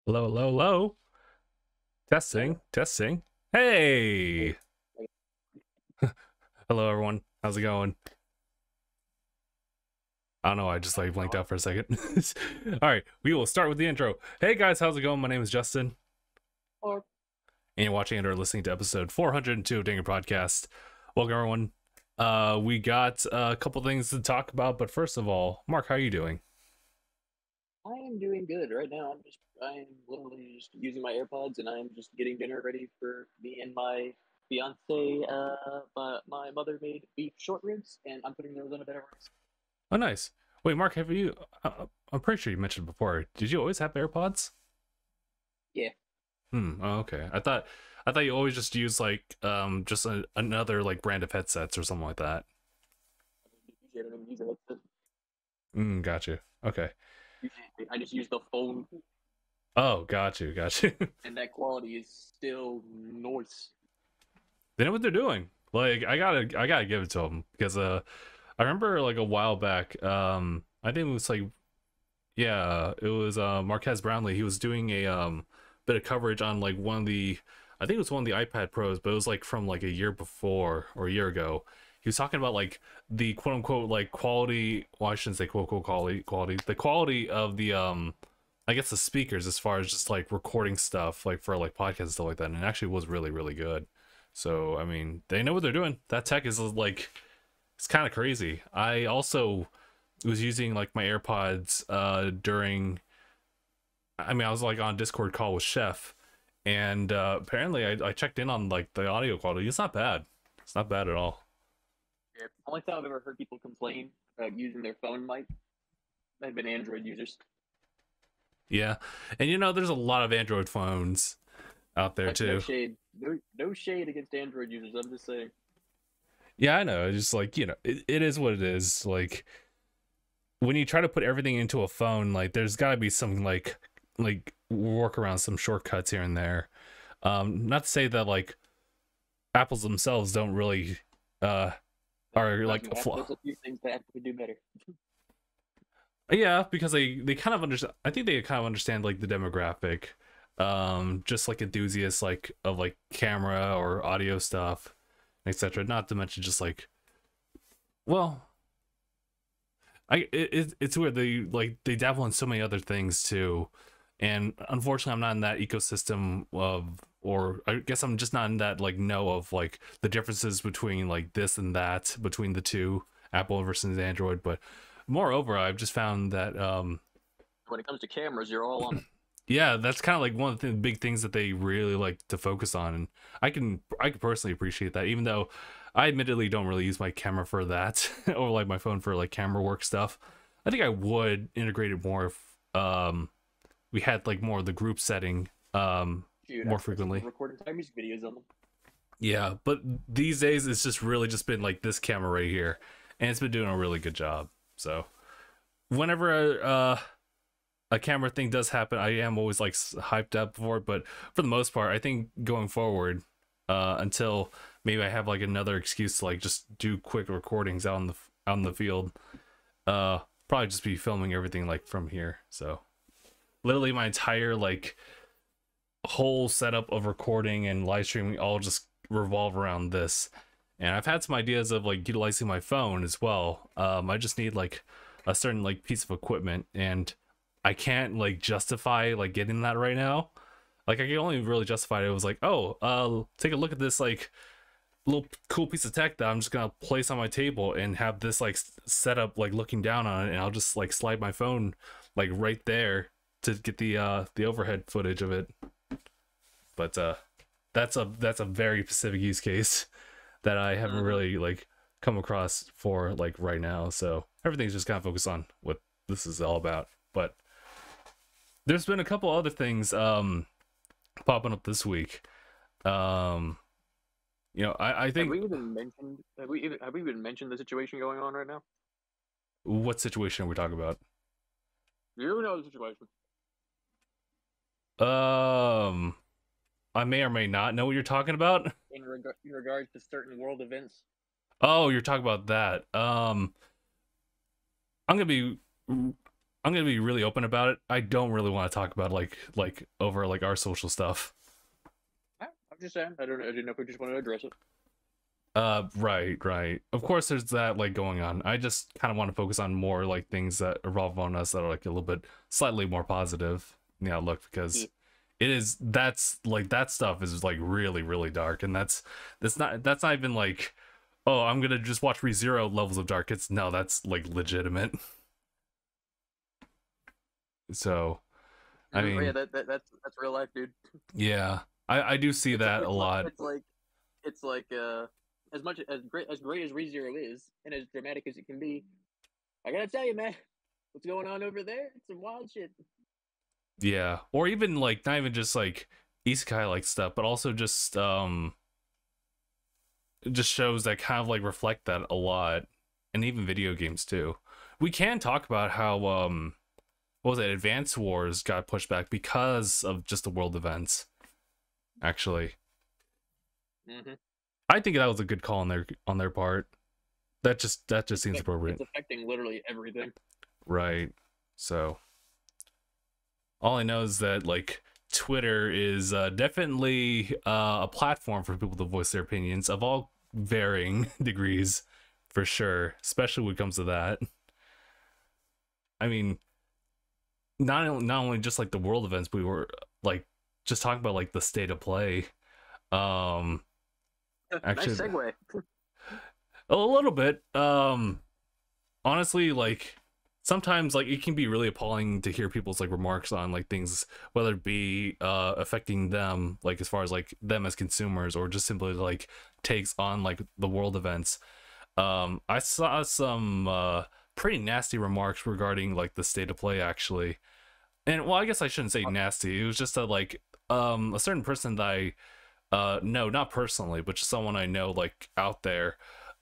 Hello, hello, hello. Testing, testing. Hey! Hello, everyone. How's it going? I don't know, I just like blanked out for a second. All right, we will start with the intro. Hey guys, how's it going? My name is Justin. Or And you're watching and or listening to episode 402 of DangIT Prodcast. Welcome, everyone. We got a couple things to talk about, but first of all, Mark, how are you doing? I am doing good right now. I'm literally just using my AirPods and I'm just getting dinner ready for me and my fiance. But my mother made beef short ribs and I'm putting those on a bed of rice. Oh, nice. Wait, Mark, have you... I'm pretty sure you mentioned before. Did you always have AirPods? Yeah. Oh, okay. I thought you always just use like just another like brand of headsets or something like that. Usually I don't even use a headset. Gotcha. Okay. Usually I just use the phone Oh, got you. and that quality is still nice. They know what they're doing. Like I gotta give it to them because I remember like a while back I think it was like yeah it was Marquez Brownlee. He was doing a bit of coverage on like one of the, I think it was one of the iPad Pros, but it was like from like a year before or a year ago. He was talking about like the quote unquote like quality, well I shouldn't say quote unquote quality, the quality of the I guess the speakers as far as just like recording stuff like for like podcasts and stuff like that, and it actually was really really good. So I mean they know what they're doing. That tech is like, it's kind of crazy. I also was using like my AirPods during, I mean I was like on a Discord call with Chef, and apparently I checked in on like the audio quality. It's not bad. It's not bad at all. Yeah. Only time I've ever heard people complain about using their phone mic have been Android users. Yeah, and you know there's a lot of Android phones out there Like no too. shade, no shade against Android users. I'm just saying. Yeah, I know. It's just like, you know, it is what it is. Like when you try to put everything into a phone, like there's got to be some like work around some shortcuts here and there. Not to say that like Apple's themselves don't really are like a flaw. There's a few things that Apple could do better. Yeah, because they kind of understand. I think they kind of understand like the demographic, just like enthusiasts like of like camera or audio stuff, etc. Not to mention just like, well, it's weird, they dabble in so many other things too, and unfortunately I'm not in that ecosystem of, or I guess I'm just not in that like know of like the differences between like this and that between the two, Apple versus Android. But moreover I've just found that When it comes to cameras, you're all on it. yeah, that's kind of like one of the big things that they really like to focus on, and I can personally appreciate that, even though I admittedly don't really use my camera for that or like my phone for like camera work stuff. I think I would integrate it more if we had like more of the group setting Dude, more I frequently. recorded entire music videos on them. Yeah, but these days it's just really just been like this camera right here, and it's been doing a really good job. So whenever a camera thing does happen, I am always like hyped up for it. But for the most part, I think going forward, until maybe I have like another excuse to like just do quick recordings out in the field, probably just be filming everything like from here. So literally my entire like whole setup of recording and live streaming all just revolve around this. And I've had some ideas of like utilizing my phone as well. I just need like a certain like piece of equipment, and I can't like justify like getting that right now. Like I can only really justify it. It was like, oh, take a look at this like little cool piece of tech that I'm just gonna place on my table and have this like set up like looking down on it, and I'll just like slide my phone like right there to get the overhead footage of it. But that's a very specific use case that I haven't really like come across for like right now. So everything's just kind of focused on what this is all about. But there's been a couple other things popping up this week. You know, I think, Have we even mentioned the situation going on right now? what situation are we talking about? You know the situation. I may or may not know what you're talking about. In regards to certain world events. Oh, you're talking about that. I'm gonna be I'm gonna be really open about it. I don't really want to talk about like over like our social stuff. I'm just saying. I didn't know if we just want to address it. Right. Of course, there's that like going on. I just kind of want to focus on more like things that revolve on us that are like a little bit slightly more positive in the outlook, because that's like that stuff is like really dark, and that's not even like, oh, I'm gonna just watch ReZero levels of dark. It's no, that's like legitimate. So, I mean, yeah, that's real life, dude. yeah, I do see that a lot. It's like as much as great as ReZero is, and as dramatic as it can be, I gotta tell you, man, what's going on over there? It's some wild shit. Yeah, or even like not even just like isekai like stuff, but also just shows that kind of like reflect that a lot, and even video games too. We can talk about how what was it, Advance Wars got pushed back because of just the world events. Actually, I think that was a good call on their part. That just seems appropriate. It's affecting literally everything. Right. So all I know is that like Twitter is definitely a platform for people to voice their opinions of all varying degrees, for sure, especially when it comes to that. I mean, not only just like the world events, we were like just talking about like the state of play. Actually, nice segue. A little bit. Honestly, like sometimes like it can be really appalling to hear people's like remarks on like things, whether it be affecting them, like as far as like them as consumers, or just simply like takes on like the world events. I saw some pretty nasty remarks regarding like the state of play, actually. And well, I guess I shouldn't say nasty. It was just that like a certain person that I no, not personally, but just someone I know like out there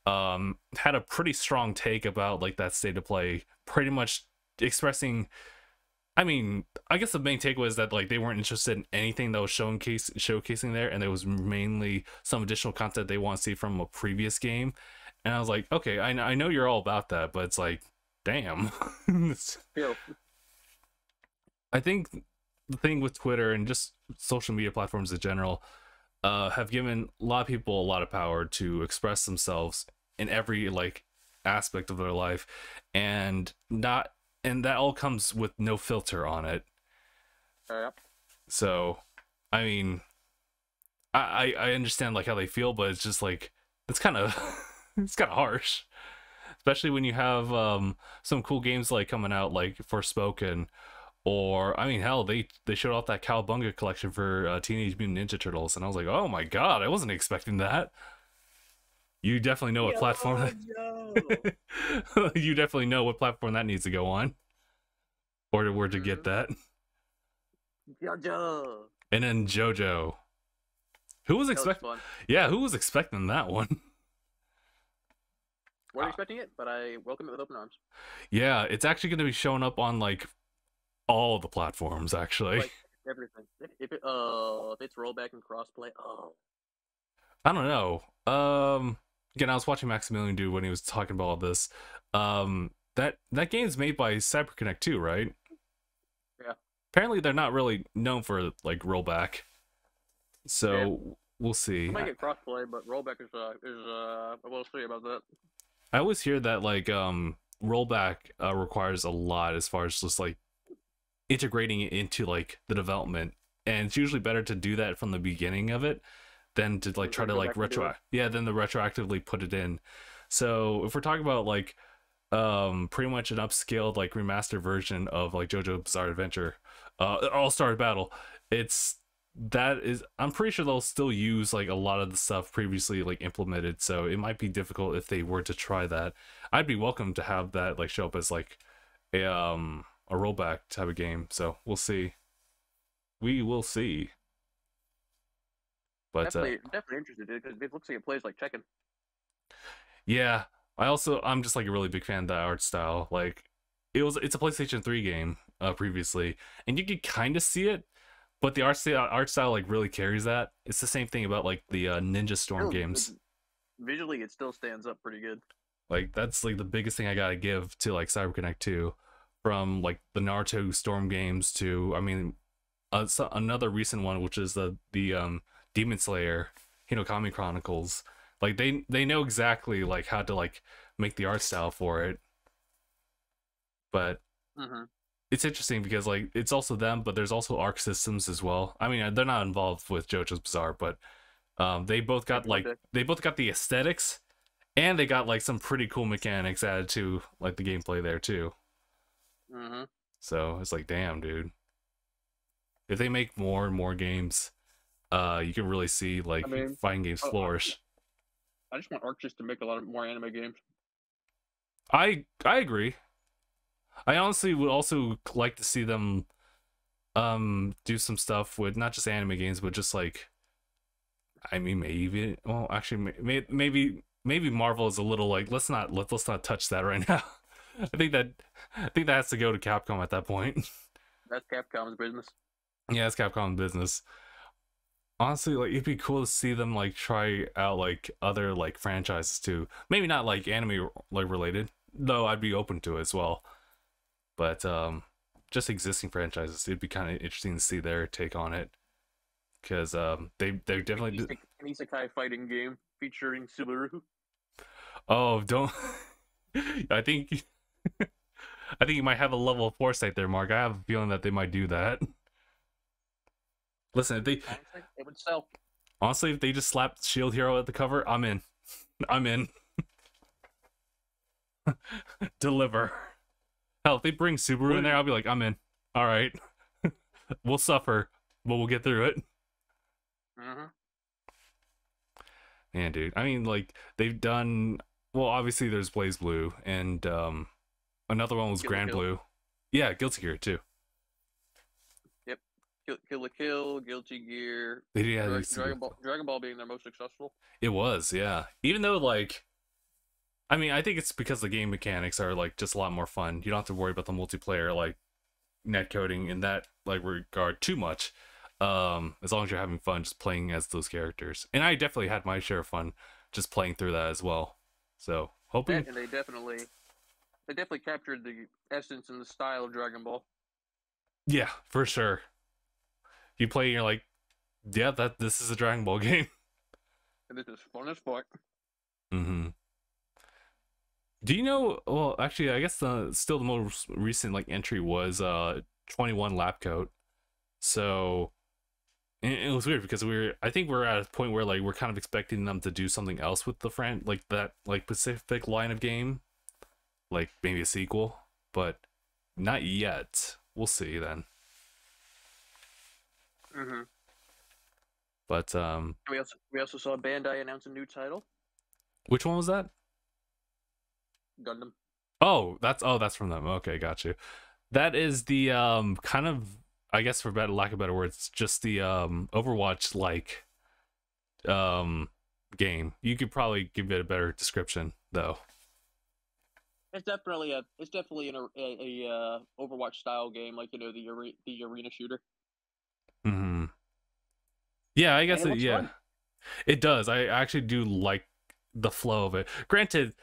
had a pretty strong take about like that state of play, pretty much expressing, I mean, I guess the main take was that like they weren't interested in anything that was showcasing there, and there was mainly some additional content they want to see from a previous game. And I was like, okay, I know you're all about that, but it's like, damn. I think the thing with Twitter and just social media platforms in general have given a lot of people a lot of power to express themselves in every like aspect of their life, and that all comes with no filter on it. So I mean, I understand like how they feel, but it's just like it's kind of it's kind of harsh, especially when you have some cool games like coming out like Forspoken. Or, I mean, hell, they showed off that Cowabunga collection for Teenage Mutant Ninja Turtles, and I was like, oh my god, I wasn't expecting that. You definitely know what platform you definitely know what platform that needs to go on, or where to get that. JoJo. And then JoJo. Who was expecting? Yeah, who was expecting that one? Weren't expecting it, but I welcome it with open arms. Yeah, it's actually going to be showing up on like all the platforms, actually. Like everything. If it's rollback and crossplay, I don't know. Again, I was watching Maximilian do when he was talking about all this. That game's made by CyberConnect too, right? Yeah. Apparently, they're not really known for like rollback, so we'll see. I might get crossplay, but rollback is we'll see about that. I always hear that like rollback requires a lot as far as just like integrating it into like the development, and it's usually better to do that from the beginning of it than to like try to like retroactively put it in. So if we're talking about like pretty much an upscaled like remastered version of like JoJo Bizarre Adventure All-Star Battle, I'm pretty sure they'll still use like a lot of the stuff previously like implemented, so it might be difficult if they were to try that. I'd be welcome to have that like show up as like a rollback type of game, so we'll see. We will see. But definitely interested, because it looks like it plays like Tekken. Yeah, I'm just like a really big fan of that art style. Like it's a PlayStation 3 game previously, and you could kind of see it, but the art style like really carries that. It's the same thing about like the Ninja Storm games. Visually, it still stands up pretty good. Like that's like the biggest thing I gotta give to like CyberConnect 2 from like the Naruto Storm games to, I mean, another recent one, which is the Demon Slayer Hinokami Chronicles. Like they know exactly like how to like make the art style for it. But it's interesting because like it's also them, but there's also Arc Systems as well. I mean, they're not involved with JoJo's Bizarre, but they both got like the aesthetics, and they got like some pretty cool mechanics added to like the gameplay there too. So it's like, damn, dude. If they make more and more games, you can really see like fighting games flourish. I just want Arc just to make a lot of more anime games. I agree. I honestly would also like to see them do some stuff with not just anime games, but just like, I mean, maybe, well, actually, maybe Marvel is a little like, let's not touch that right now. I think that has to go to Capcom at that point. That's Capcom's business. Yeah, it's Capcom's business. Honestly, like, it'd be cool to see them like try out like other like franchises too. Maybe not like anime like related, though I'd be open to it as well. But just existing franchises, it'd be kind of interesting to see their take on it, because they definitely an isekai fighting game featuring Subaru. Oh, don't. I think you might have a level of foresight there, Mark. I have a feeling that they might do that. Listen, if it would sell. Honestly, if they just slapped Shield Hero at the cover, I'm in. I'm in. Deliver. Hell, if they bring Subaru in there, I'll be like, I'm in. All right. We'll suffer, but we'll get through it. Man, dude. I mean, like, they've done... Well, obviously, there's Blaze Blue, and another one was Grand Blue. Yeah, Guilty Gear, too. Yep. Kill la Kill, Guilty Gear. Yeah, Dragon Ball being their most successful. It was, yeah. Even though, like... I mean, I think it's because the game mechanics are like just a lot more fun. You don't have to worry about the multiplayer like netcoding in that like regard too much. As long as you're having fun just playing as those characters. And I definitely had my share of fun just playing through that as well. So hoping. And they definitely captured the essence and the style of Dragon Ball. Yeah, for sure. You play and you're like, yeah, this is a Dragon Ball game. And this is fun as fuck. Do you know? Well, actually, I guess still the most recent like entry was 21 Lab Coat. So it was weird because I think we're at a point where like we're kind of expecting them to do something else with the like that like Pacific line of game, like maybe a sequel, but not yet. We'll see then. But we also saw Bandai announce a new title. Which one was that? Gundam. Oh, that's from them. Okay, got you. That is the kind of, I guess for lack of better words, just the Overwatch like game. You could probably give it a better description though. It's definitely an Overwatch style game, like, you know, the arena shooter. Yeah, I guess yeah. Fun. It does. I actually do like the flow of it. Granted,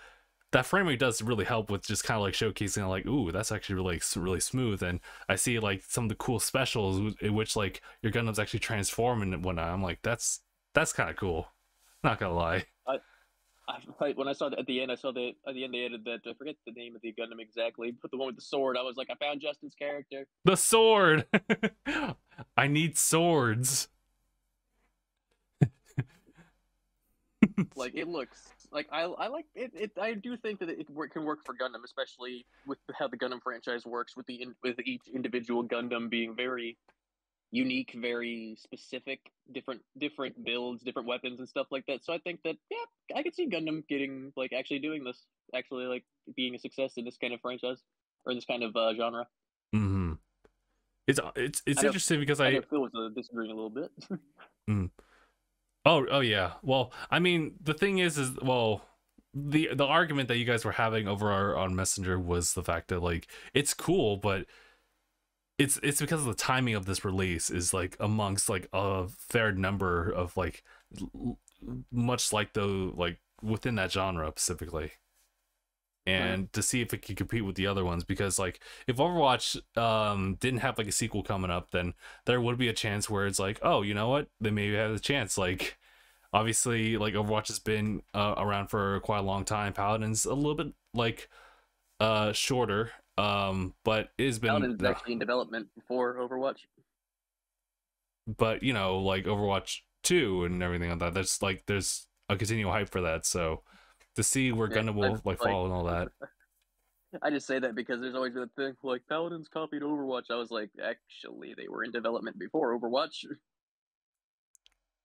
that frame rate does really help with just kind of like showcasing like, ooh, that's actually really smooth. And I see like some of the cool specials in which like your Gundams actually transform and whatnot. I'm like, that's kind of cool. Not gonna lie. When I saw that at the end, they added that, I forget the name of the Gundam exactly, but the one with the sword. I was like, I found Justin's character. The sword. I need swords. Like, it looks like I like it. I do think that it can work for Gundam, especially with how the Gundam franchise works, with each individual Gundam being very unique, very specific, different builds, different weapons and stuff like that. So I think that, yeah, I could see Gundam getting like actually doing this, actually like being a success in this kind of franchise or this kind of genre. It's interesting because I feel disagreeing a little bit. Oh yeah. Well, I mean, the thing is well, the argument that you guys were having over on Messenger was the fact that like it's cool, but it's because of the timing of this release is like amongst like a fair number of like much like like within that genre specifically. and to see if it could compete with the other ones, because like if Overwatch didn't have like a sequel coming up, then there would be a chance where it's like, oh, you know what, they maybe have a chance. Like obviously like Overwatch has been around for quite a long time. Paladin's a little bit like shorter, but it has been Paladin's actually in development before Overwatch. But you know, like Overwatch 2 and everything like that, there's a continual hype for that. So to see where Gundam will like fall and all that. I just say that because there's always been a thing like Paladins copied Overwatch. I was like, actually, they were in development before Overwatch.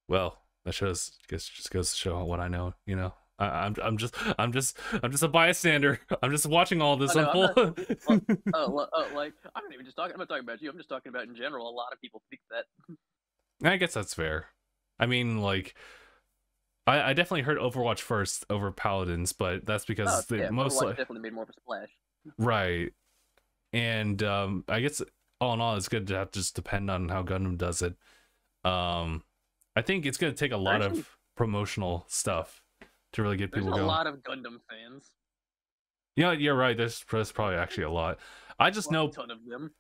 Well, that just goes to show what I know. You know, I'm just a bystander. I'm just watching all this unfold. Like I'm not even just talking. I'm not talking about you. I'm just talking about in general. A lot of people think that. I guess that's fair. I mean, like, I definitely heard Overwatch first over Paladins, but that's because Overwatch definitely made more of a splash. Right. And I guess all in all, it's good to have to just depend on how Gundam does it. I think it's going to take a lot of promotional stuff to really get people going. There's a lot of Gundam fans. Yeah, you're right. There's probably actually a lot. I just know a ton of them.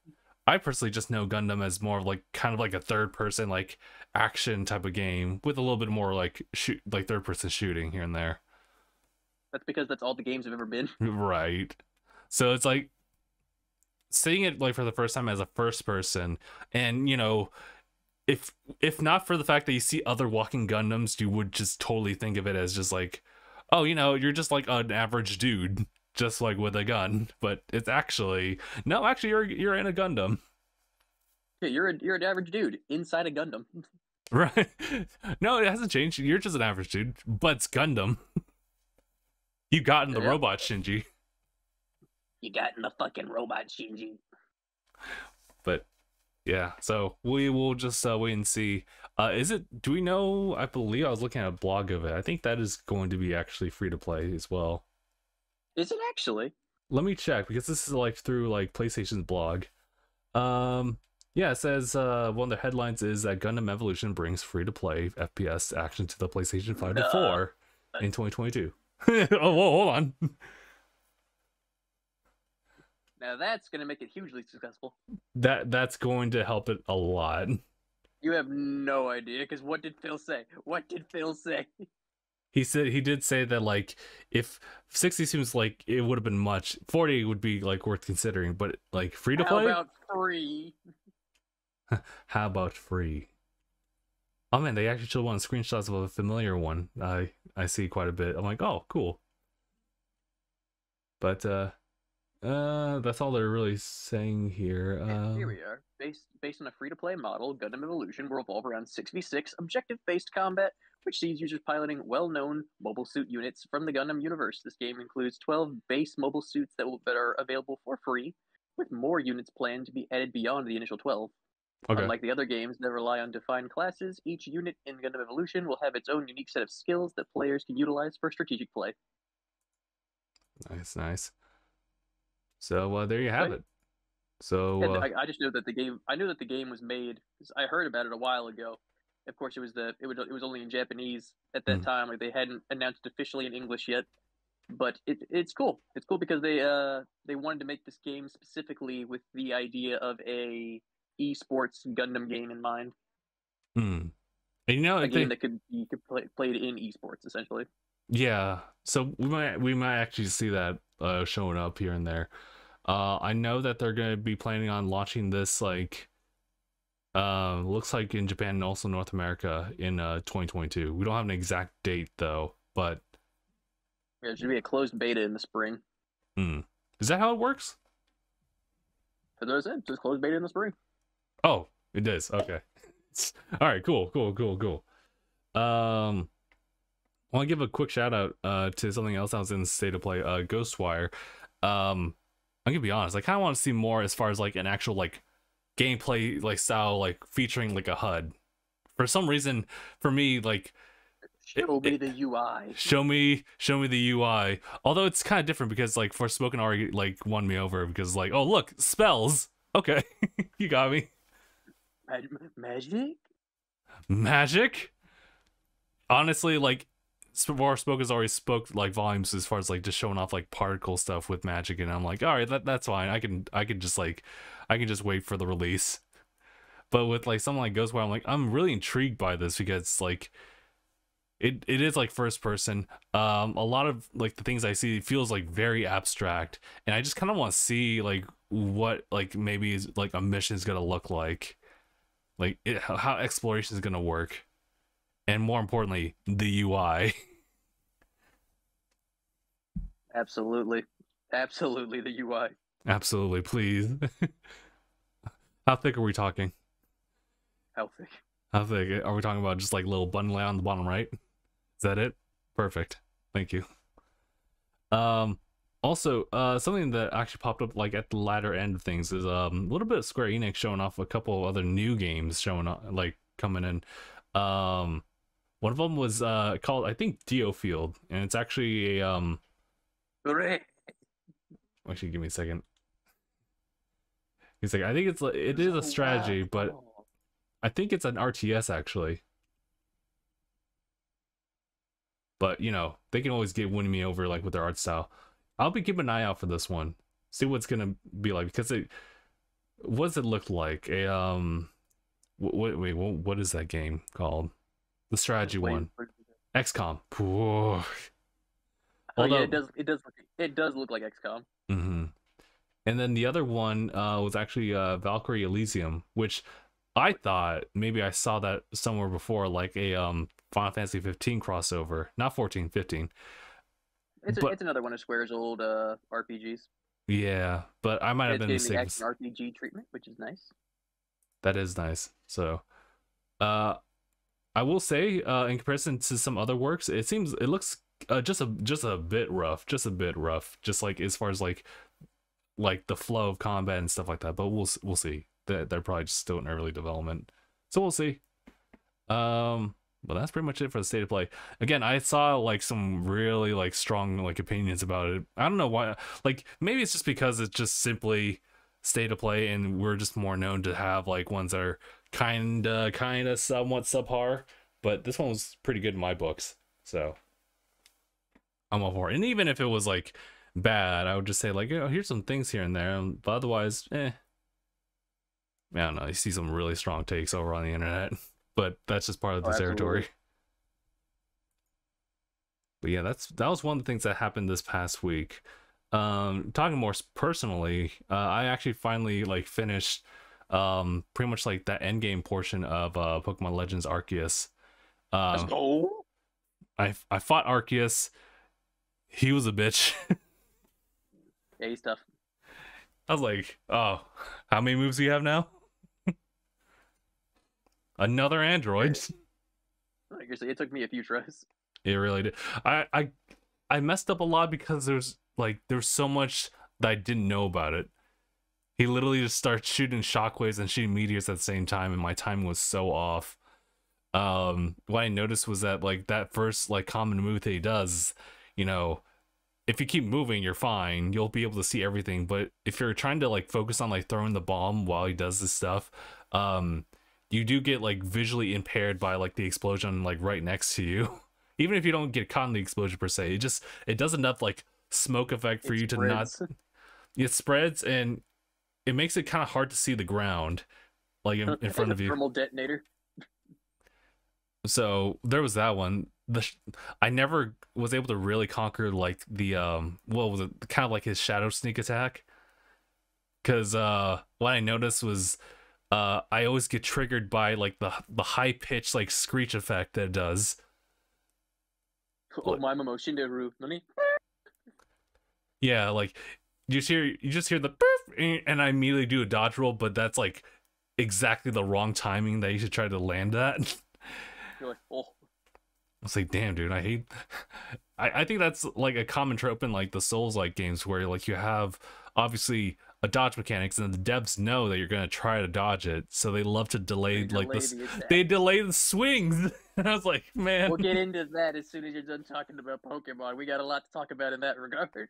I personally just know Gundam as more of like kind of like a third person like action type of game with a little bit more like third person shooting here and there. That's because that's all the games have ever been. Right. So it's like seeing it like for the first time as a first person, and you know, if not for the fact that you see other walking Gundams, you would just totally think of it as just like, oh, you know, you're just like an average dude just like with a gun. But it's actually you're in a Gundam. Yeah, you're an average dude inside a Gundam. Right. No, it hasn't changed. You're just an average dude, but it's Gundam. You got in the robot, Shinji. You got in the fucking robot, Shinji. But yeah, so we will just wait and see. Do we know? I believe I was looking at a blog of it. I think that is going to be actually free to play as well. Is it actually? Let me check, because this is like through like PlayStation's blog. Yeah, it says one of the headlines is that Gundam Evolution brings free to play FPS action to the PlayStation 5 to 4 in 2022. Oh, whoa, hold on. Now that's going to make it hugely successful. That's going to help it a lot. You have no idea, because what did Phil say? He did say that like if 60 seems like it would have been much, 40 would be like worth considering, but like free to play? How about free? How about free? Oh man, they actually showed one screenshots of a familiar one. I see quite a bit. I'm like, oh, cool. But that's all they're really saying here. Here we are. Based on a free-to-play model, Gundam Evolution will revolve around 6v6 objective-based combat, which sees users piloting well-known mobile suit units from the Gundam universe. This game includes 12 base mobile suits that are available for free, with more units planned to be added beyond the initial 12. Okay. Unlike the other games that rely on defined classes, each unit in Gundam Evolution will have its own unique set of skills that players can utilize for strategic play. Nice. So there you have it. So I just know that the game. I knew that the game was made. I heard about it a while ago. Of course, it was only in Japanese at that time. Like they hadn't announced it officially in English yet. But it's cool. It's cool because they wanted to make this game specifically with the idea of a esports Gundam game in mind. And you know, a game that could played in esports essentially. Yeah, so we might actually see that showing up here and there. I know that they're going to be planning on launching this like looks like in Japan and also North America in 2022. We don't have an exact date though, but yeah, it should be a closed beta in the spring. Is that how it works? As I said, just closed beta in the spring. Oh, it is. Okay. All right, cool. I want to give a quick shout out to something else that was in the state of play, Ghostwire. I'm gonna be honest, I kind of want to see more as far as like an actual like gameplay like style, like featuring like a HUD. For some reason, for me, like show me the UI. Show me the UI. Although it's kind of different because like Forspoken already like won me over because like, oh look, spells. Okay, you got me. Magic. Honestly, like Forspoken has already spoke like volumes as far as like just showing off like particle stuff with magic, and I'm like, all right, that's fine. I can just wait for the release. But with like something like Ghostwire, I'm really intrigued by this because like it is like first person. A lot of like the things I see feels like very abstract, and I just kind of want to see like what like maybe is like a mission is gonna look like how exploration is gonna work, and more importantly, the UI. Absolutely, absolutely the UI. Absolutely, please. How thick are we talking? How thick? How thick are we talking about? Just like little button layout on the bottom right? Is that it? Perfect. Thank you. Also, something that actually popped up like at the latter end of things is a little bit of Square Enix showing off a couple of other new games showing up, like coming in. One of them was called, I think, Dio Field, and it's actually a Hooray! Actually, give me a second. He's like, I think it is a strategy, but I think it's an RTS actually. But you know, they can always win me over like with their art style. I'll be keeping an eye out for this one. See what's gonna be like, because what does it look like? A wait, what is that game called? The strategy one. XCOM. Oh yeah, it does look like XCOM. Mm-hmm. And then the other one was actually Valkyrie Elysium, which I thought maybe I saw that somewhere before, like a Final Fantasy 15 crossover, not 14, 15. It's another one of Square's old RPGs. Yeah, but I might have been getting the action RPG treatment, which is nice. That is nice. So, I will say, in comparison to some other works, it looks just a bit rough, just like as far as like the flow of combat and stuff like that. But we'll see. They're probably just still in early development, so we'll see. But that's pretty much it for the state of play. Again, I saw like some really like strong like opinions about it. I don't know why. Like maybe it's just because it's just simply state of play, and we're just more known to have like ones that are kind of somewhat subpar. But this one was pretty good in my books, so I'm all for it. And even if it was like bad, I would just say like, oh, here's some things here and there. But otherwise, I don't know. You see some really strong takes over on the internet. But that's just part of the territory. But yeah, that was one of the things that happened this past week. Talking more personally, I actually finally like finished pretty much like that end game portion of Pokemon Legends Arceus. Let's go. I fought Arceus. He was a bitch. Yeah, he's tough. I was like, oh, how many moves do you have now? Another android. It took me a few tries. It really did. I messed up a lot because there's so much that I didn't know about it. He literally just starts shooting shockwaves and shooting meteors at the same time, and my timing was so off. What I noticed was that like that first like common move that he does, you know, if you keep moving, you're fine. You'll be able to see everything. But if you're trying to like focus on like throwing the bomb while he does this stuff, you do get like visually impaired by like the explosion like right next to you. Even if you don't get caught in the explosion per se, it does enough like smoke effect for you to not. It spreads, and it makes it kind of hard to see the ground like in front of you. Thermal detonator. So there was that one. I never was able to really conquer like the what was it, kind of like his shadow sneak attack, because what I noticed was I always get triggered by like the high pitched like screech effect that it does. Oh, my emotion to roof, money. Yeah, like you just hear the poof, and I immediately do a dodge roll, but that's like exactly the wrong timing that you should try to land that. You're like, oh. I was like, damn, dude, I think that's like a common trope in like the Souls-like games where like you have obviously a dodge mechanics, and the devs know that you're gonna try to dodge it, so they love to delay like this. They delay the swings. And I was like, man. We'll get into that as soon as you're done talking about Pokemon. We got a lot to talk about in that regard.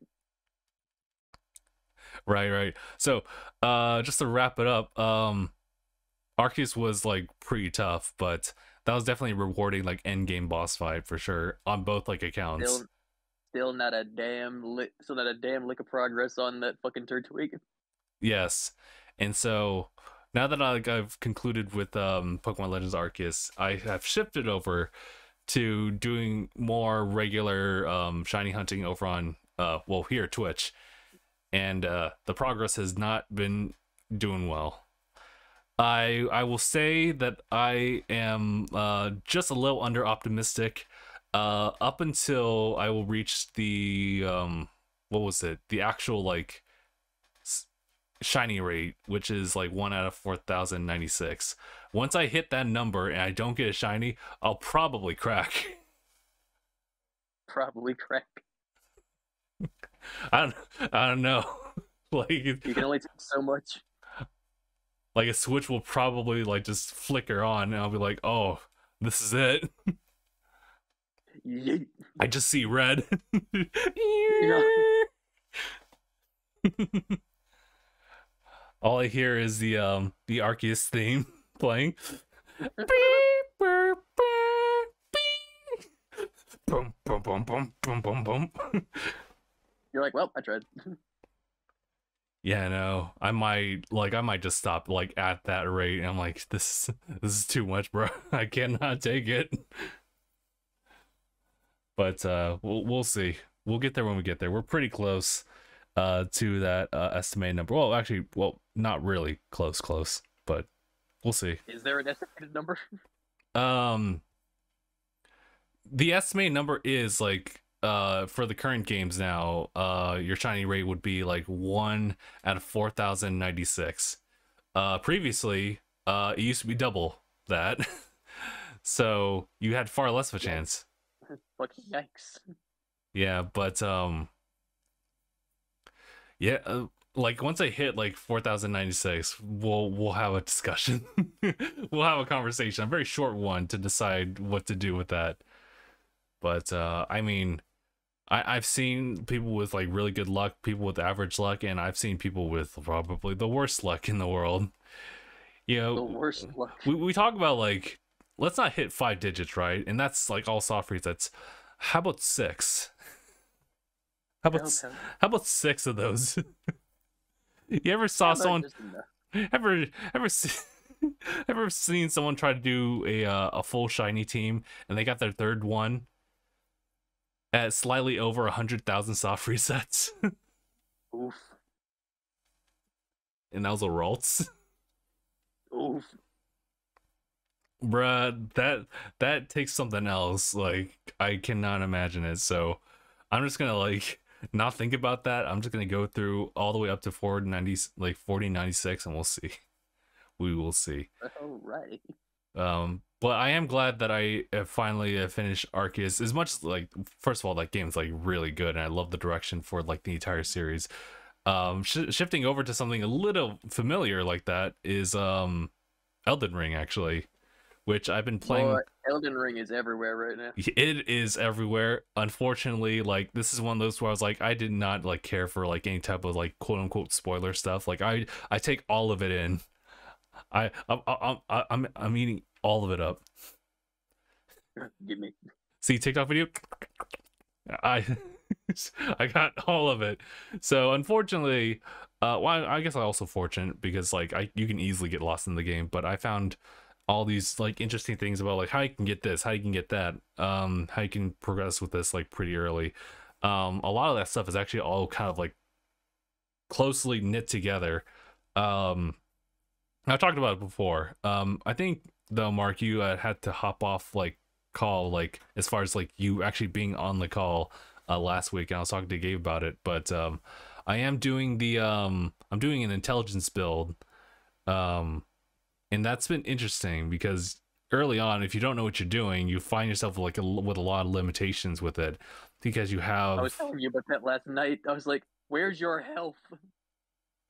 Right. So, just to wrap it up, Arceus was like pretty tough, but was definitely a rewarding like end game boss fight for sure on both like accounts. Still not a damn lick of progress on that fucking Turtwig. Yes, and so now that I've concluded with Pokemon Legends Arceus, I have shifted over to doing more regular shiny hunting over on here Twitch, and the progress has not been doing well. I will say that I am just a little under optimistic up until I will reach the what was it, the actual like shiny rate, which is like 1 out of 4,096. Once I hit that number and I don't get a shiny, I'll probably crack. Probably crack. I don't know. Like, you can only take so much. Like a switch will probably like just flicker on, and I'll be like, "Oh, this is it." Yeet. I just see red. All I hear is the Arceus theme playing. Boom, boom, boom, boom, boom, boom, boom. You're like, well, I tried. Yeah, no, I might just stop like at that rate, and I'm like, this is too much, bro. I cannot take it. But we'll see. We'll get there when we get there. We're pretty close to that estimated number. Well, actually, not really close, but we'll see. Is there an estimated number? The estimated number is like for the current games now, your shiny rate would be like 1 out of 4,096. Previously, it used to be double that. So you had far less of a chance. Fucking yikes. Yeah, but yeah, like once I hit like 4,096, we'll have a discussion. We'll have a conversation, a very short one, to decide what to do with that. But I mean, I've seen people with like really good luck, people with average luck, and I've seen people with probably the worst luck in the world. You know, The worst luck. We talk about like, let's not hit 5 digits, right? And that's like all soft resets. How about 6? How about 6 of those? You ever saw someone ever seen someone try to do a full shiny team and they got their third one at slightly over 100,000 soft resets? Oof. And that was a Ralts. Oof. Bruh, that takes something else. Like, I cannot imagine it. So I'm just gonna like not think about that. I'm just gonna go through all the way up to 4096, and we'll see. We will see. All right. But I am glad that I have finally finished Arceus. As much as, like, first of all, that game's like really good, and I love the direction for like the entire series. Shifting over to something a little familiar like that is Elden Ring, actually, which I've been playing. Boy, Elden Ring is everywhere right now. It is everywhere. Unfortunately, like, this is one of those where I was like, I did not like care for like any type of like quote unquote spoiler stuff. Like, I take all of it in. I'm eating all of it up. Give me. See TikTok video? I got all of it. So unfortunately, well, I guess I'm also fortunate because like you can easily get lost in the game, but I found all these like interesting things about like how you can get this, how you can get that, how you can progress with this like pretty early. A lot of that stuff is actually all kind of like closely knit together. I've talked about it before. I think though, Mark, you had to hop off like call, like as far as like you actually being on the call last week, and I was talking to Gabe about it. But I am doing the I'm doing an intelligence build, and that's been interesting because early on, if you don't know what you're doing, you find yourself like with a lot of limitations with it because you have. I was telling you about that last night. I was like, "Where's your health?"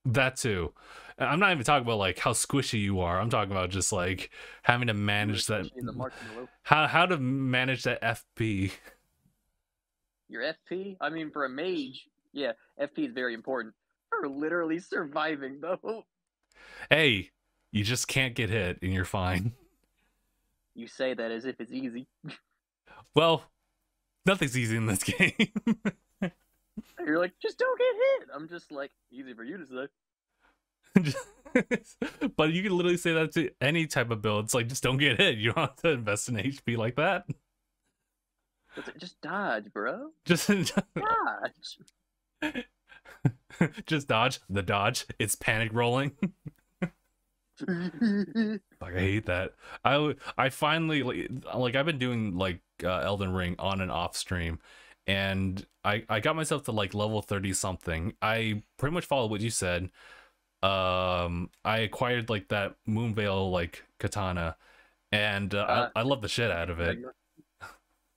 That too. I'm not even talking about like how squishy you are. I'm talking about just like having to manage that. How to manage that FP. Your FP? I mean, for a mage, yeah, FP is very important. For literally surviving, though. Hey, you just can't get hit, and you're fine. You say that as if it's easy. Well, nothing's easy in this game. You're like, just don't get hit. I'm just like, easy for you to say. But you can literally say that to any type of build. It's like, just don't get hit. You don't have to invest in HP like that. Just dodge, bro. Just Dodge. just dodge. The dodge. It's panic rolling. Like, I hate that. I finally like I've been doing like Elden Ring on and off stream, and I got myself to like level 30 something. I pretty much followed what you said. I acquired like that Moonville like katana, and I love the shit out of it.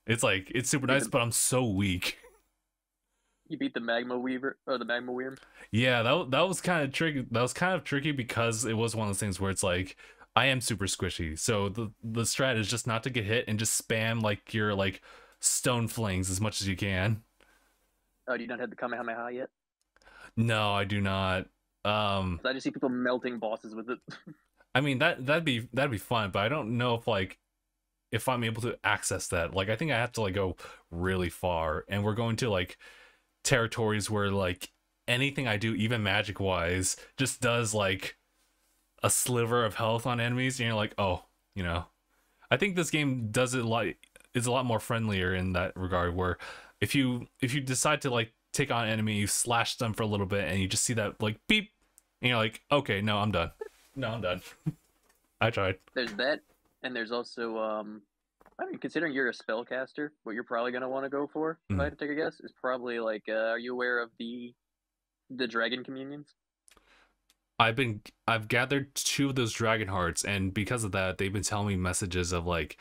It's like, it's super nice, but I'm so weak. You beat the magma weaver or the magma worm. Yeah, that was kind of tricky. That was kind of tricky because it was one of those things where it's like, I am super squishy, so the strat is just not to get hit and just spam like your like stone flings as much as you can. Oh, do you not have the Kamehameha yet? No, I do not. I just see people melting bosses with it. I mean, that'd be fun, but I don't know if I'm able to access that. Like, I think I have to like go really far, and we're going to like territories where like anything I do, even magic wise, just does like a sliver of health on enemies, and you're like, oh, you know. I think this game does it is a lot more friendlier in that regard, where if you decide to like take on an enemy, you slash them for a little bit, and you just see that like beep, and you're like, okay, no, I'm done. No, I'm done. I tried. There's that, and there's also I mean, considering you're a spellcaster, what you're probably gonna want to go for, if I had to take a guess, is probably like, are you aware of the dragon communions? I've gathered 2 of those dragon hearts, and because of that, they've been telling me messages of like,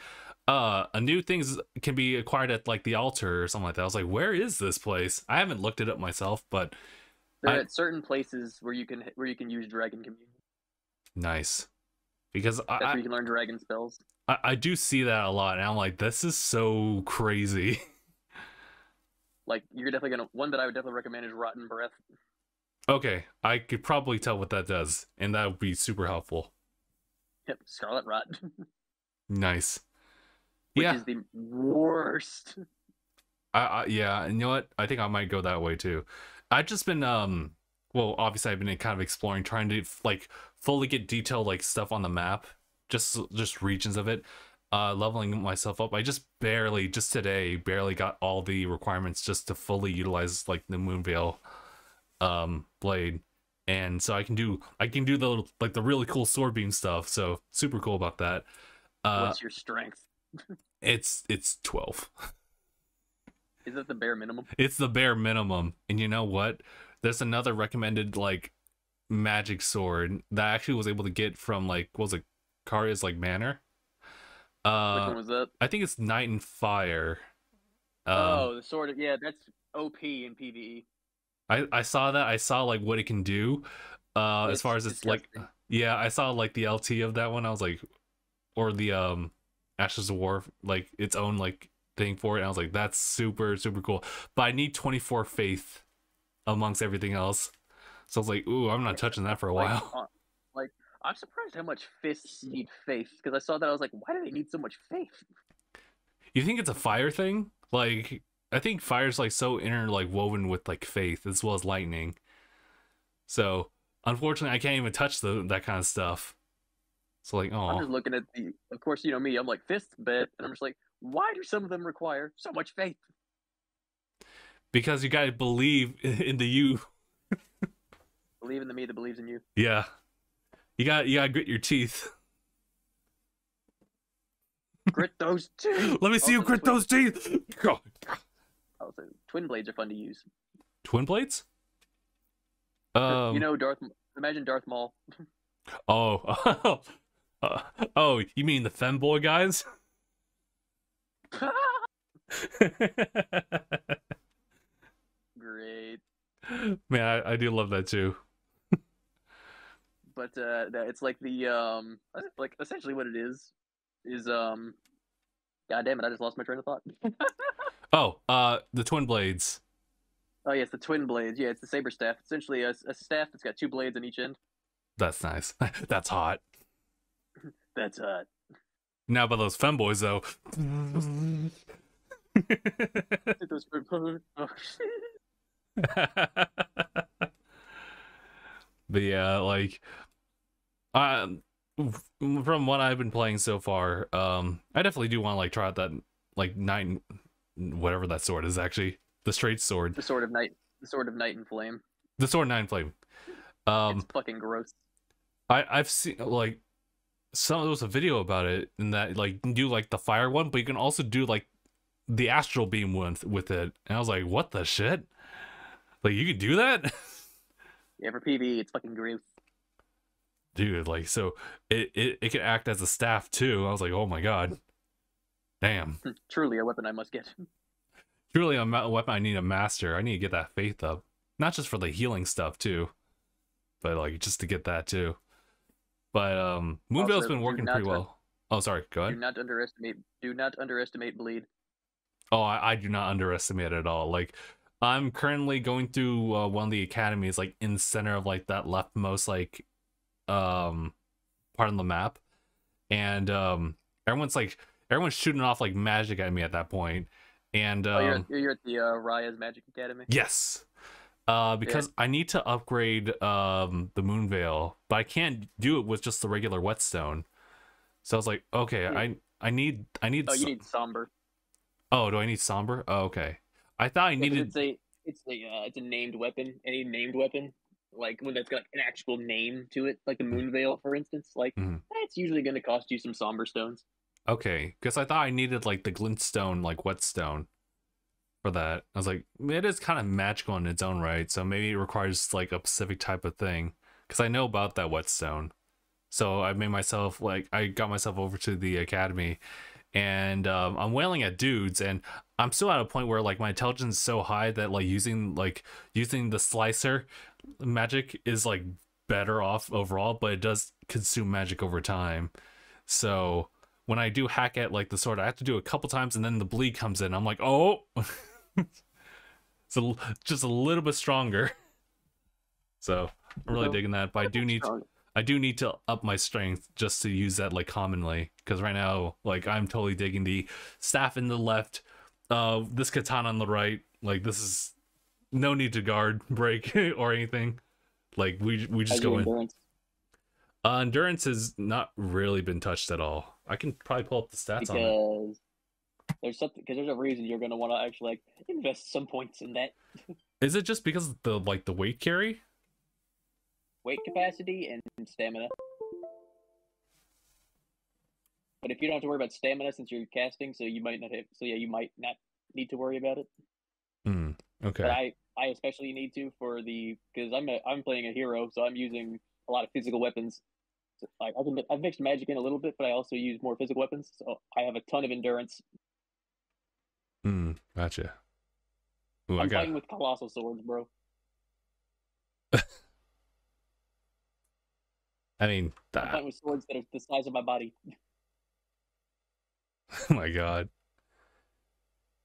a new things can be acquired at like the altar or something like that. I was like, where is this place? I haven't looked it up myself, but they're at certain places where you can use dragon communion. Nice, because that's where you can learn dragon spells. I do see that a lot, and I'm like, this is so crazy. Like, you're definitely gonna, one that I would definitely recommend is Rotten Breath. Okay, I could probably tell what that does, and that would be super helpful. Yep, Scarlet Rot. Nice. Which is the worst. Yeah, and you know what? I think I might go that way too. I've just been well, obviously I've been kind of exploring, trying to like fully get detailed like stuff on the map, just regions of it, leveling myself up. I just today barely got all the requirements just to fully utilize like the Moonville blade, and so I can do the like the really cool sword beam stuff. So super cool about that. What's your strength? It's 12. Is that the bare minimum? It's the bare minimum. And you know what? There's another recommended like magic sword that I actually was able to get from like, what was it, Karya's like manor. Which one was that? I think it's Night and Fire. Oh, the sword. Yeah, that's OP in PvE. I saw that. I saw like what it can do. As far as it's like, yeah, I saw like the LT of that one. I was like, or the Ashes of War, like its own like thing for it. And I was like, that's super cool. But I need 24 faith amongst everything else. So I was like, ooh, I'm not touching that for a while. Like, I'm surprised how much fists need faith, because I saw that, I was like, why do they need so much faith? You think it's a fire thing? Like, I think fire's like so woven with like faith as well as lightning. So unfortunately, I can't even touch that kind of stuff. So like, oh, I'm just looking at of course, you know me, I'm like, fist bet, and I'm just like, why do some of them require so much faith? Because you gotta believe in the you. Believe in the me that believes in you. Yeah, you gotta grit your teeth. Grit those teeth. Let me see you grit those teeth. Also, twin blades are fun to use. Twin blades? You know, imagine Darth Maul. Oh, oh, you mean the femboy guys? Great. Man, I do love that too. But it's like the like essentially what it is God damn it, I just lost my train of thought. Oh, the twin blades. Oh yes, the twin blades. Yeah, it's the saber staff. Essentially a staff that's got 2 blades on each end. That's nice. That's hot. That's hot. Now about those femboys though. Those oh. But yeah, like from what I've been playing so far, I definitely do want to like try out that like nine, whatever that sword is actually, the straight sword. The sword of night and flame. The sword nine flame. It's fucking gross. I've seen like there was a video about it, and that like you can do like the fire one, but you can also do like the astral beam with it, and I was like, what the shit? Like you could do that? Yeah, for PvE, it's fucking gross. Dude, like, so it can act as a staff too. I was like, oh my god, damn. Truly a weapon I must get. Truly a weapon I need to master. I need to get that faith up, not just for the healing stuff too, but like just to get that too. But Moonville's been working pretty well. Oh, sorry, go ahead. Do not underestimate bleed. Oh, I do not underestimate it at all. Like, I'm currently going through one of the academies, like in the center of like that leftmost like part of the map, and everyone's shooting off like magic at me at that point. And you're at the Raya's Magic Academy. Yes. Because I need to upgrade the Moonville, but I can't do it with just the regular whetstone. So I was like, okay, I need. Oh, you need somber. Oh, do I need somber? Oh, okay. I thought I needed. It's a named weapon. Any named weapon, like when that's got an actual name to it, like the Moonville, for instance, like that's usually going to cost you some somber stones. Okay, because I thought I needed like the glintstone, like whetstone, for that. I was like, it is kind of magical in its own right, so maybe it requires like a specific type of thing. Because I know about that whetstone, so I made myself like I got myself over to the academy, and I'm wailing at dudes, and I'm still at a point where like my intelligence is so high that like using the slicer magic is like better off overall, but it does consume magic over time. So when I do hack at like the sword, I have to do it a couple times, and then the bleed comes in. I'm like, oh, so just a little bit stronger. So I'm really digging that, but I do need to up my strength just to use that like commonly, because right now like I'm totally digging the staff in the left, this katana on the right. Like this is no need to guard break or anything. Like we just go in. Endurance has not really been touched at all. I can probably pull up the stats on it. Because there's a reason you're gonna want to actually like invest some points in that. Is it just because of the weight carry? Weight capacity and stamina. But if you don't have to worry about stamina since you're casting, so you might not have. So yeah, you might not need to worry about it. Okay. But I especially need to because I'm playing a hero, so I'm using a lot of physical weapons. So, like I've mixed magic in a little bit, but I also use more physical weapons, so I have a ton of endurance. Gotcha. I'm fighting with colossal swords, bro. I mean, I'm fighting with swords that are the size of my body. Oh my god.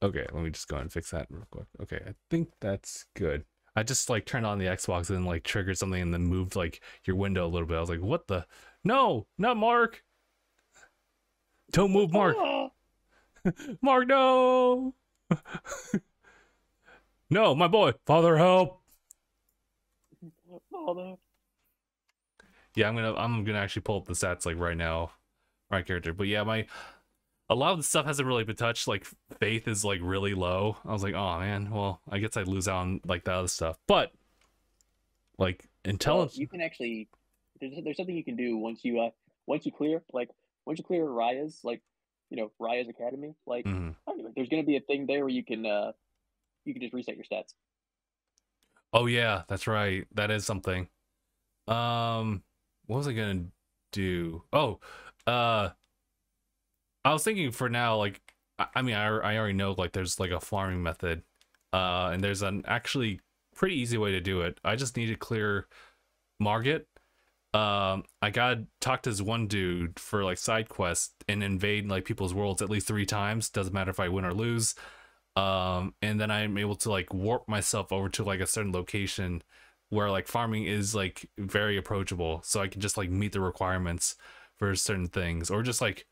Okay, let me just go and fix that real quick. Okay, I think that's good. I just like turned on the Xbox and like triggered something and then moved like your window a little bit. I was like, what the? No, not Mark. Don't move, Mark. Mark, no. No, my boy. Father, help. Father. Yeah, I'm gonna actually pull up the stats like right now, my character. But yeah, a lot of the stuff hasn't really been touched. Like faith is like really low. I was like, oh man, well I guess I lose out on like the other stuff. But like intelligence, you can actually there's something you can do once you clear Raya's Raya's Academy. Like anyway, there's gonna be a thing there where you can just reset your stats. Oh yeah, that's right. That is something. What was I gonna do? Oh, I was thinking for now, like, I mean, I already know, like, there's, like, a farming method, and there's an actually pretty easy way to do it. I just need to clear Margit. I gotta talk to this one dude for, like, side quests and invade, like, people's worlds at least 3 times. Doesn't matter if I win or lose. And then I'm able to, like, warp myself over to, like, a certain location where, like, farming is, like, very approachable. So I can just, like, meet the requirements for certain things. Or just, like,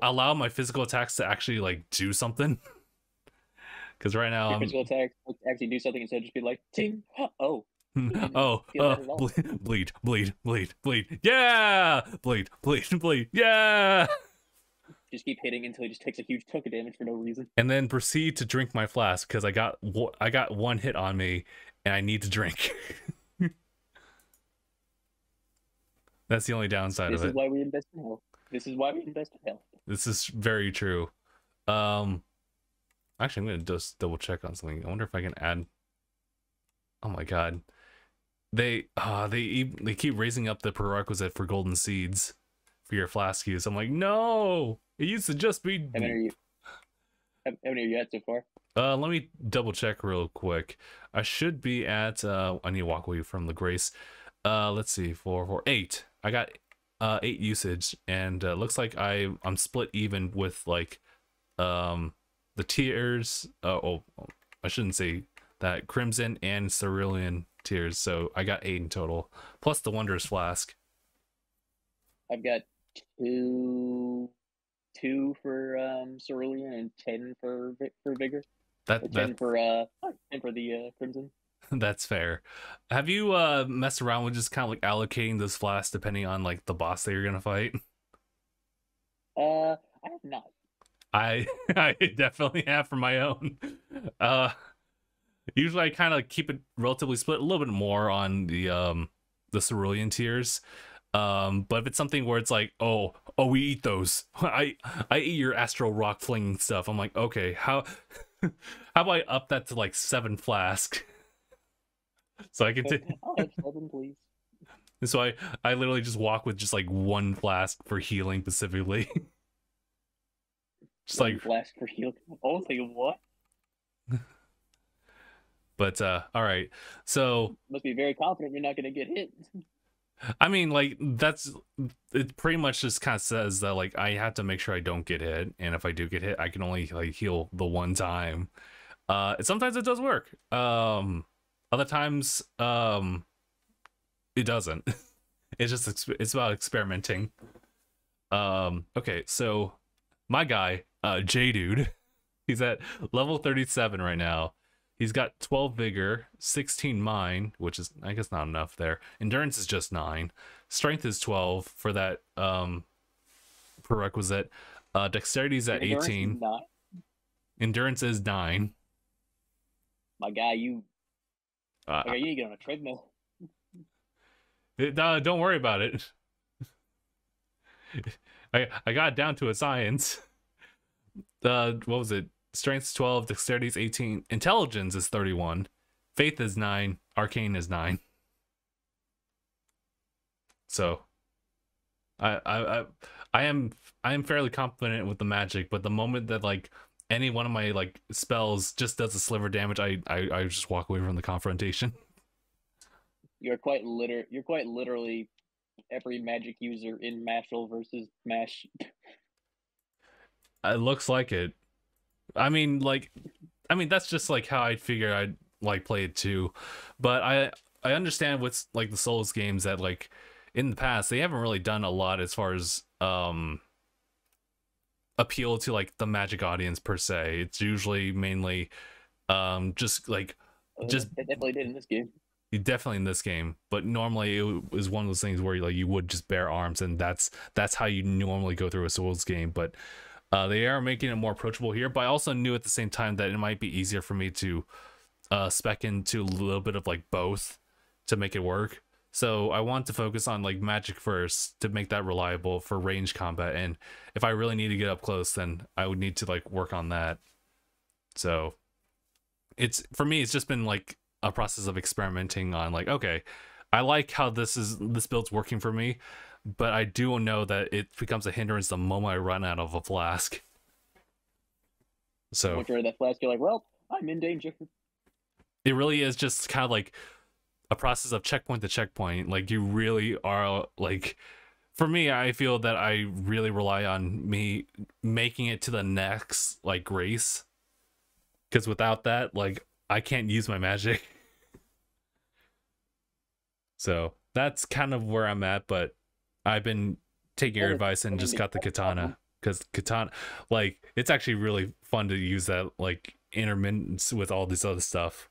allow my physical attacks to actually like do something. Because right now Your I'm physical attack actually do something instead of just be like ting. Oh, didn't oh feel that at all. bleed, yeah, bleed, yeah, Just keep hitting until he just takes a huge chunk of damage for no reason. and then proceed to drink my flask because I got one hit on me and I need to drink. That's the only downside This of is it. why we invest in health. This is why we invest in health. This is very true. Actually, I'm gonna just double check on something. I wonder if I can add. Oh my god, they keep raising up the prerequisite for golden seeds for your flask use. I'm like, no, it used to just be. How many are you at so far? Let me double check real quick. I should be at. I need to walk away from the grace. Let's see, 8. I got 8 usage, and looks like I'm split even with like the tiers. Oh, I shouldn't say that. Crimson and Cerulean tiers, so I got 8 in total, plus the Wondrous Flask. I've got two for Cerulean and 10 for Vigor. Or 10 for the Crimson. That's fair. Have you messed around with just kind of like allocating those flasks depending on like the boss that you're gonna fight? I have not. I definitely have for my own. Usually I kind of keep it relatively split, a little bit more on the cerulean tiers. But if it's something where it's like, oh, we eat those. I eat your astral rock flinging stuff. I'm like, okay, how about I up that to like 7 flasks? So I can I'll have 7, please. So I literally just walk with just like 1 flask for healing specifically. Just One like flask for healing. Only what? But all right. So Must be very confident you're not gonna get hit. I mean, like, it pretty much just kind of says that like I have to make sure I don't get hit, and if I do get hit, I can only like heal the one time. Sometimes it does work. Other times it doesn't. It's about experimenting. Okay, so my guy, J-Dude, he's at level 37 right now. He's got 12 vigor, 16 mind, which is, I guess, not enough there. Endurance is just 9. Strength is 12 for that prerequisite. Dexterity is at 18. Endurance is 9. My guy, you need to get on a treadmill. Don't worry about it. I got it down to a science. What was it? Strength's 12, dexterity is 18, intelligence is 31, faith is 9, arcane is 9. So I am fairly confident with the magic, but the moment that like any one of my like spells just does a sliver damage, I just walk away from the confrontation. You're quite literally every magic user in Mashal versus Mash. It looks like it. I mean, that's just like how I figure I'd like play it too. But I understand what's like the Souls games that like in the past they haven't really done a lot as far as appeal to like the magic audience per se. It's usually mainly just like They definitely did in this game. Definitely in this game, but normally it was one of those things where like you would just bear arms, and that's how you normally go through a Souls game. But they are making it more approachable here. But I also knew at the same time that it might be easier for me to spec into a little bit of like both to make it work. So I want to focus on like magic first to make that reliable for range combat, and if I really need to get up close, then I would need to like work on that. So it's, for me, it's just been like a process of experimenting on like, okay, I like how this build's working for me, but I do know that it becomes a hindrance the moment I run out of a flask. So once you're at that flask, you're like, well, I'm in danger. It really is just kind of like a process of checkpoint to checkpoint. Like you really are like, for me, I feel that I really rely on me making it to the next like grace, because without that, like I can't use my magic. So that's kind of where I'm at, but I've been taking your advice and just got the katana. because katana, like, it's actually really fun to use that like intermittence with all this other stuff.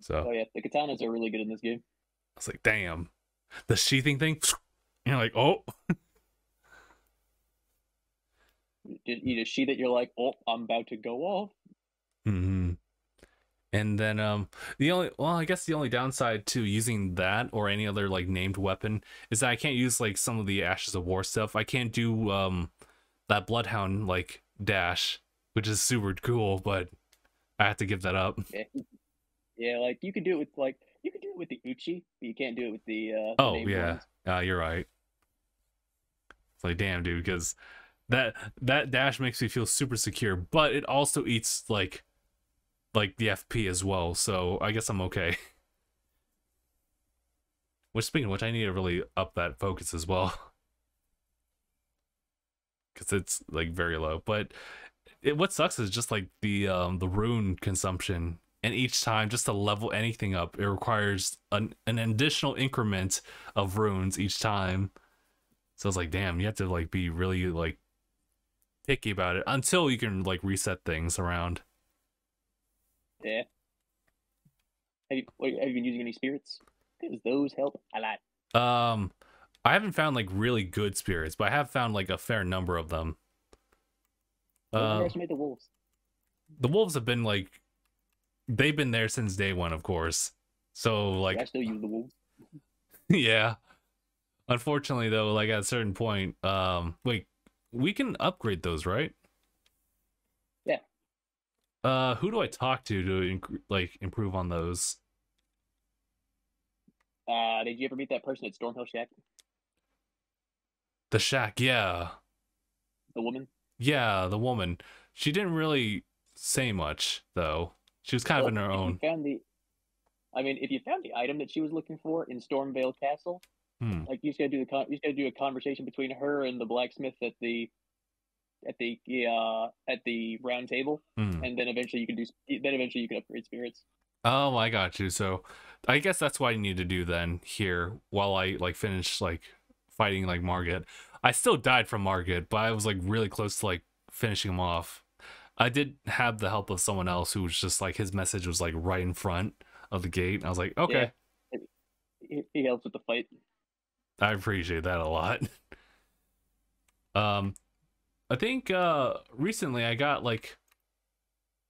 So Oh yeah, the katanas are really good in this game. I was like, damn, the sheathing thing. You're like, oh. You just sheath it, you're like, oh, I'm about to go off. Mm-hmm. And then I guess the only downside to using that or any other like named weapon is that I can't use like some of the Ashes of War stuff. I can't do that Bloodhound like dash, which is super cool, but I have to give that up. Yeah, like you could do it with the Uchi, but you can't do it with the Oh named yeah, ones. you're right. It's like, damn, dude, because that dash makes me feel super secure, but it also eats like the FP as well, so I guess I'm okay. Which, speaking of which, I need to really up that focus as well, because it's like very low. But what sucks is just like the rune consumption, and each time just to level anything up, it requires an additional increment of runes each time. So it's like, damn, you have to like be really like picky about it until you can like reset things around. Yeah. Have you been using any spirits? Because those help a lot. I haven't found like really good spirits, but I have found like a fair number of them. Don't underestimate the wolves. The wolves have been like, they've been there since day one, of course. So like, I still use the wolves. yeah. Unfortunately, though, like at a certain point, wait, we can upgrade those, right? Yeah. Who do I talk to like improve on those? Did you ever meet that person at Stormhill Shack? The shack, yeah. The woman? Yeah, the woman. She didn't really say much, though. She was kind of in her own. If you found the item that she was looking for in Stormvale Castle, like you just gotta do a conversation between her and the blacksmith at the round table, and then eventually you can upgrade spirits. Oh, I got you. So I guess that's what I need to do then here while I like finish like fighting like Margit. I still died from Margit, but I was like really close to like finishing him off. I did have the help of someone else who was just like, his message was like right in front of the gate. I was like, okay. Yeah. He helps with the fight. I appreciate that a lot. I think recently I got like,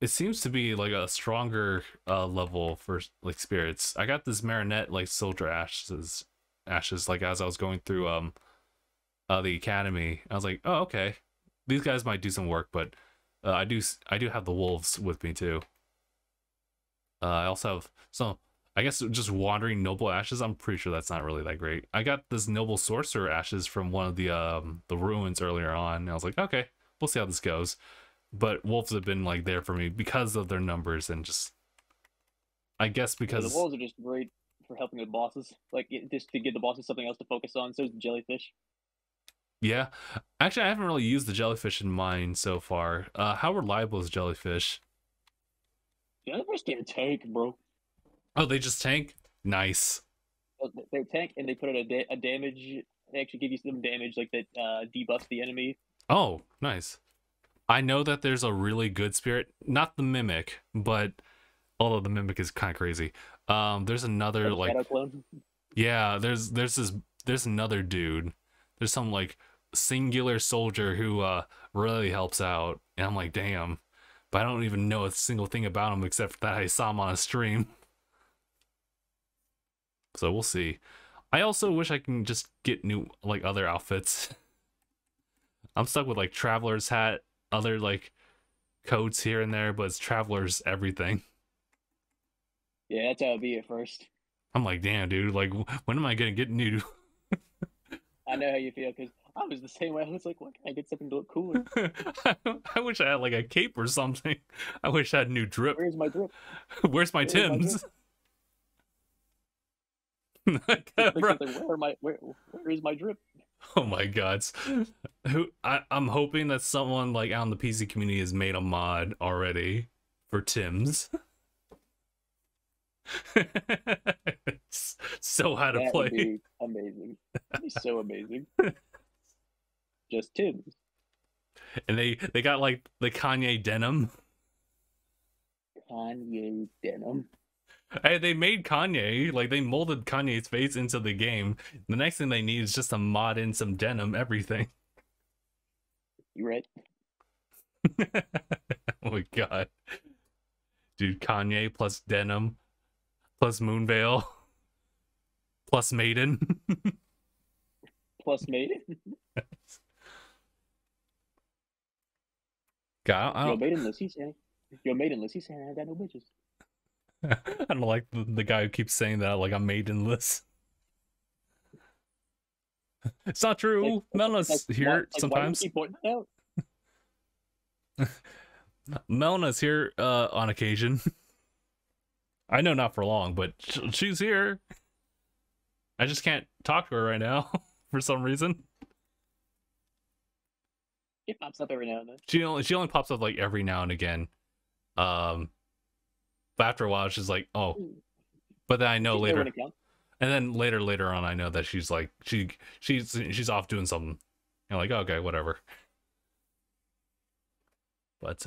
it seems to be like a stronger level for like spirits. I got this Marinette like soldier ashes like as I was going through the academy. I was like, oh, okay, these guys might do some work, but I do have the wolves with me too. I also have some, I guess, just wandering noble ashes. I'm pretty sure that's not really that great. I got this noble sorcerer ashes from one of the ruins earlier on, and I was like, okay, we'll see how this goes. But wolves have been like there for me because of their numbers, and just, I guess because the wolves are just great for helping with bosses, like just to give the bosses something else to focus on. So is the jellyfish. Yeah, actually, I haven't really used the jellyfish in mine so far. How reliable is jellyfish? Jellyfish can tank, bro. Oh, they just tank? Nice. They tank, and they put out a damage. They actually give you some damage, like that debuffs the enemy. Oh, nice. I know that there's a really good spirit, not the mimic, but although the mimic is kind of crazy. There's another like, yeah, there's another dude. There's some like singular soldier who really helps out, and I'm like, damn, but I don't even know a single thing about him except that I saw him on a stream. So we'll see. I also wish I can just get new like other outfits. I'm stuck with like traveler's hat, other like coats here and there, but it's traveler's everything. Yeah, that's how it'd be at first. I'm like, damn, dude, like when am I gonna get new? I know how you feel, because I was the same way. I was like, "What can I get something to look cooler?" I wish I had like a cape or something. I wish I had new drip. Where's my drip? Where's my Tims? Where is my drip? Oh my god. I'm hoping that someone like out in the PC community has made a mod already for Tims. So how to play. Would be amazing. That'd be so amazing. Just Tims. And they got like the Kanye denim. Kanye denim. Hey, they made Kanye, like they molded Kanye's face into the game. The next thing they need is just to mod in some denim everything. You right? Oh my god. Dude, Kanye plus denim plus Moonville plus Maiden. Plus Maiden. God, I Yo, don't, Maidenless, he's saying. Yo, Maidenless, he's saying I got no bitches. I don't like the guy who keeps saying that, like I'm maidenless. It's not true. Mela's here sometimes. Why do you keep pointing that out? Melna's here on occasion. I know not for long, but she's here. I just can't talk to her right now for some reason. It pops up every now and then. She only pops up like every now and again. But after a while she's like, oh. But then I know later. And then later on I know that she's like she's off doing something. And like, okay, whatever. But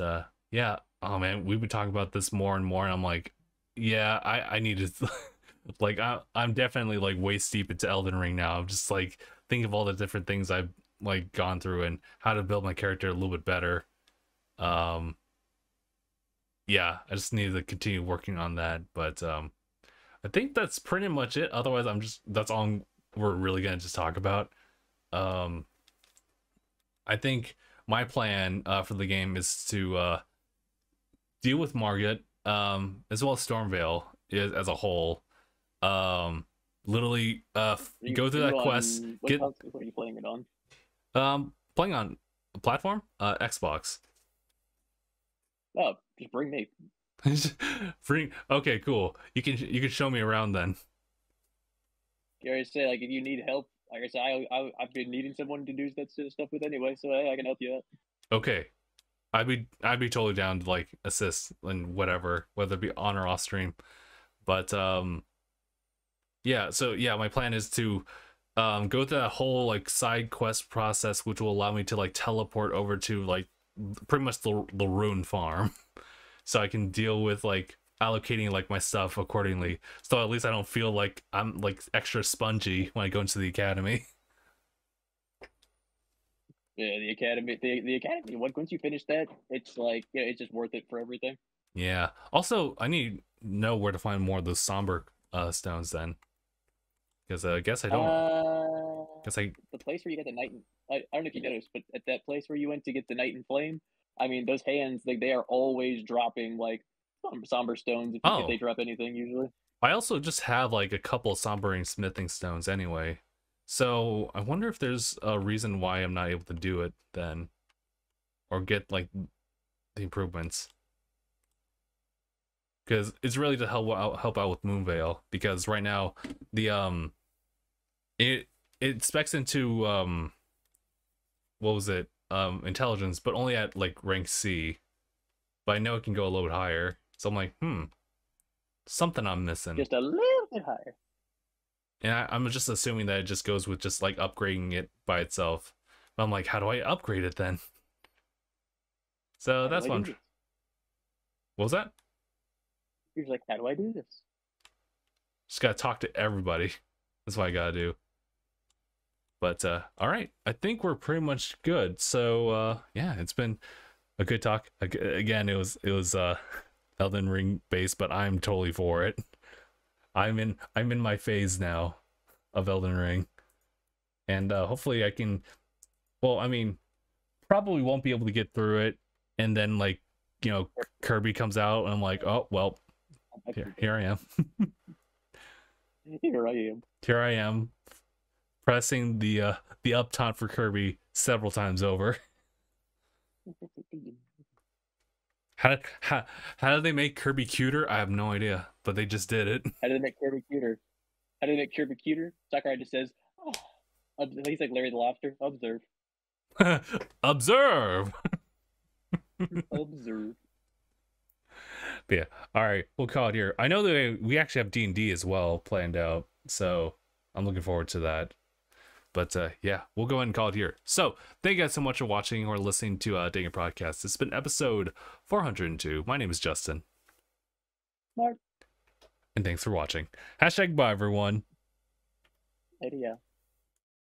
yeah, oh man, we've been talking about this more and more, and I'm like, yeah, I need to like I'm definitely like waist deep into Elden Ring now. I'm just like thinking of all the different things I've like gone through and how to build my character a little bit better. Yeah, I just need to continue working on that, but I think that's pretty much it. Otherwise, that's all we're really gonna just talk about. I think my plan for the game is to deal with Margit, as well as Stormvale as a whole. Literally go through that quest. What console are you playing it on? Playing on a platform, Xbox. Oh, just bring me. Free. Okay, cool. You can show me around then. You already say like if you need help. Like I said, I've been needing someone to do that sort of stuff with anyway, so hey, I can help you out. Okay, I'd be totally down to like assist and whatever, whether it be on or off stream. But yeah. So yeah, my plan is to go through that whole like side quest process, which will allow me to like teleport over to like pretty much the Rune farm, so I can deal with like allocating like my stuff accordingly, so at least I don't feel like I'm like extra spongy when I go into the academy. Yeah, the academy. The academy. Once you finish that, it's like it's just worth it for everything. Yeah. Also, I need to know where to find more of those somber stones then, because I guess I don't. Guess I. The place where you get the night. I don't know if you noticed, but at that place where you went to get the Night and Flame, I mean, those hands like they are always dropping like somber stones if they drop anything usually. I also just have like a couple of sombering smithing stones anyway, so I wonder if there's a reason why I'm not able to do it then, or get like the improvements, because it's really to help out with Moonvale, because right now the it specs into what was it, intelligence, but only at like rank C, but I know it can go a little bit higher. So I'm like, something I'm missing. Just a little bit higher. And I'm just assuming that it just goes with just like upgrading it by itself. But I'm like, how do I upgrade it then? So that's one. What was that? You're like, how do I do this? Just gotta talk to everybody. That's what I gotta do. But all right, I think we're pretty much good. So yeah, it's been a good talk. Again, it was Elden Ring based, but I'm totally for it. I'm in my phase now of Elden Ring, and hopefully I can. Well, I mean, probably won't be able to get through it, and then like Kirby comes out, and I'm like, oh well, here I am. Here I am, pressing the up taunt for Kirby several times over. How did they make Kirby cuter? I have no idea, but they just did it. How did they make Kirby cuter? How did they make Kirby cuter? Sakurai just says, oh. He's like Larry the Lobster. Observe. Observe. Observe. But yeah, all right, we'll call it here. I know that we actually have D&D as well planned out, so I'm looking forward to that. But yeah, we'll go ahead and call it here. So thank you guys so much for watching or listening to DangIT Prodcast. It's been episode 402. My name is Justin. Mark. And thanks for watching. Hashtag bye, everyone. Adios.